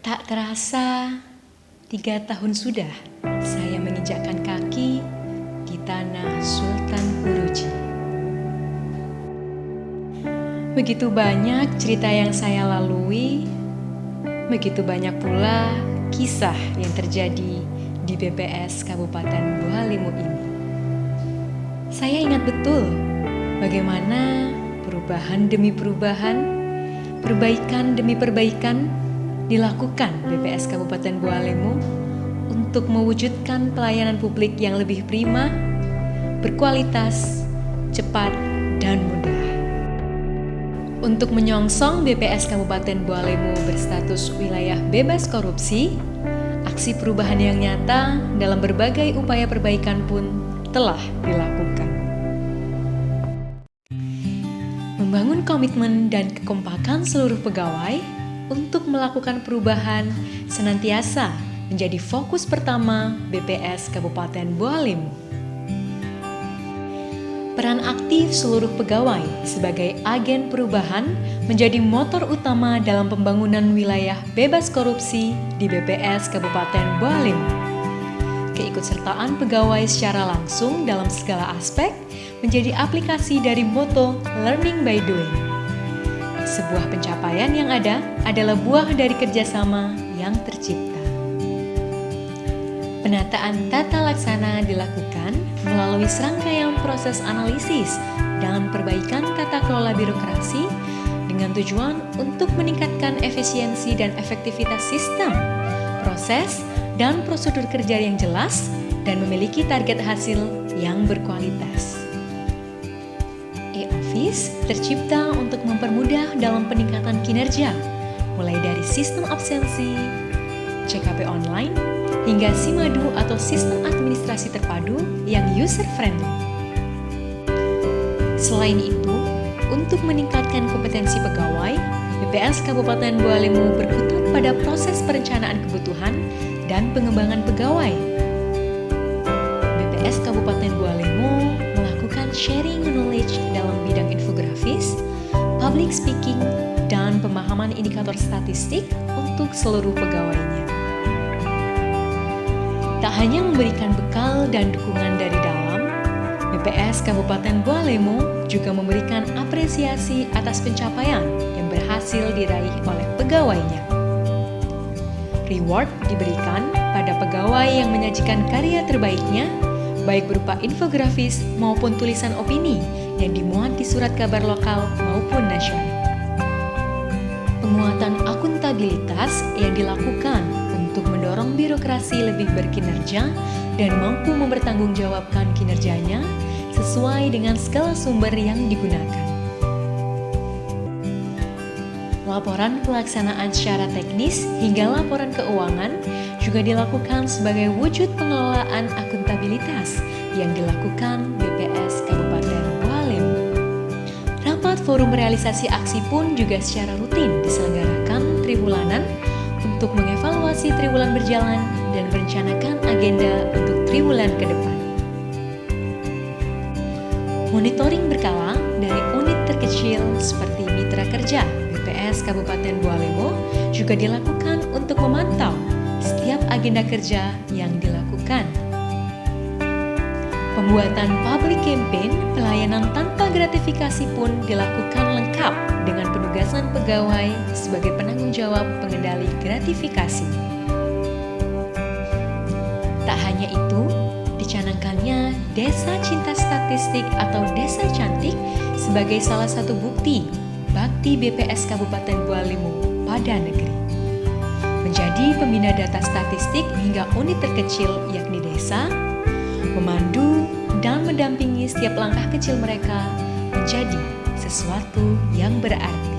Tak terasa, 3 tahun sudah saya menginjakkan kaki di tanah Sultan Huruji. Begitu banyak cerita yang saya lalui, begitu banyak pula kisah yang terjadi di BPS Kabupaten Buah-Limu ini. Saya ingat betul bagaimana perubahan demi perubahan, perbaikan demi perbaikan dilakukan BPS Kabupaten Buah-Limu untuk mewujudkan pelayanan publik yang lebih prima, berkualitas, cepat, dan mudah. Untuk menyongsong BPS Kabupaten Buah-Limu berstatus wilayah bebas korupsi, aksi perubahan yang nyata dalam berbagai upaya perbaikan pun telah dilakukan. Membangun komitmen dan kekompakan seluruh pegawai untuk melakukan perubahan senantiasa menjadi fokus pertama BPS Kabupaten Buah-Limu. Peran aktif seluruh pegawai sebagai agen perubahan menjadi motor utama dalam pembangunan wilayah bebas korupsi di BPS Kabupaten Buah-Limu. Keikutsertaan pegawai secara langsung dalam segala aspek menjadi aplikasi dari moto Learning by Doing. Sebuah pencapaian yang ada adalah buah dari kerjasama yang tercipta. Penataan tata laksana dilakukan melalui serangkaian proses analisis dan perbaikan tata kelola birokrasi dengan tujuan untuk meningkatkan efisiensi dan efektivitas sistem, proses, dan prosedur kerja yang jelas dan memiliki target hasil yang berkualitas. E-Office tercipta untuk mempermudah dalam peningkatan kinerja, mulai dari sistem absensi, CKP online, hingga SIMADU atau Sistem Administrasi Terpadu yang user-friendly. Selain itu, untuk meningkatkan kompetensi pegawai, BPS Kabupaten Buah-Limu berkutat pada proses perencanaan kebutuhan dan pengembangan pegawai. BPS Kabupaten Buah-Limu melakukan sharing knowledge dalam bidang infografis, public speaking, dan pemahaman indikator statistik untuk seluruh pegawainya. Tak hanya memberikan bekal dan dukungan dari dalam, BPS Kabupaten Buah-Limu juga memberikan apresiasi atas pencapaian yang berhasil diraih oleh pegawainya. Reward diberikan pada pegawai yang menyajikan karya terbaiknya, baik berupa infografis maupun tulisan opini yang dimuat di surat kabar lokal maupun nasional. Penguatan akuntabilitas yang dilakukan untuk mendorong birokrasi lebih berkinerja dan mampu mempertanggungjawabkan kinerjanya sesuai dengan skala sumber yang digunakan. Laporan pelaksanaan secara teknis hingga laporan keuangan juga dilakukan sebagai wujud pengelolaan akuntabilitas yang dilakukan BPS Kabupaten Buah-Limu. Rapat forum realisasi aksi pun juga secara rutin diselenggarakan triwulanan untuk mengevaluasi triwulan berjalan dan merencanakan agenda untuk triwulan ke depan. Monitoring berkala dari unit terkecil seperti Mitra Kerja BPS Kabupaten Buah-Limu juga dilakukan untuk memantau setiap agenda kerja yang dilakukan. Pembuatan public campaign pelayanan tanpa gratifikasi pun dilakukan lengkap dengan penugasan pegawai sebagai penanggung jawab pengendali gratifikasi. Tak hanya itu, dicanangkannya Desa Cinta Statistik atau Desa Cantik sebagai salah satu bukti bakti BPS Kabupaten Buah-Limu pada negeri. Menjadi pembina data statistik hingga unit terkecil yakni desa, memandu dan mendampingi setiap langkah kecil mereka menjadi sesuatu yang berarti.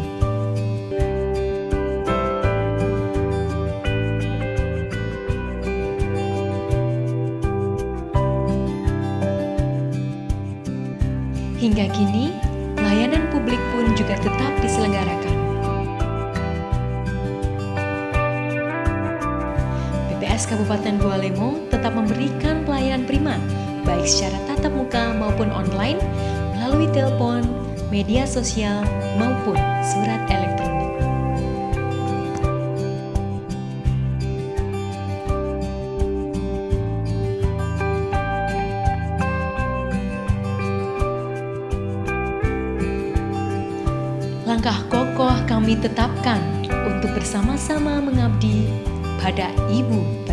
Hingga kini, layanan publik pun juga tetap diselenggarakan. BPS Kabupaten Buah-Limu tetap memberikan pelayanan prima, baik secara tatap muka maupun online, melalui telepon, media sosial, maupun surat elektronik. langkah kokoh kami tetapkan untuk bersama-sama mengabdi pada Ibu.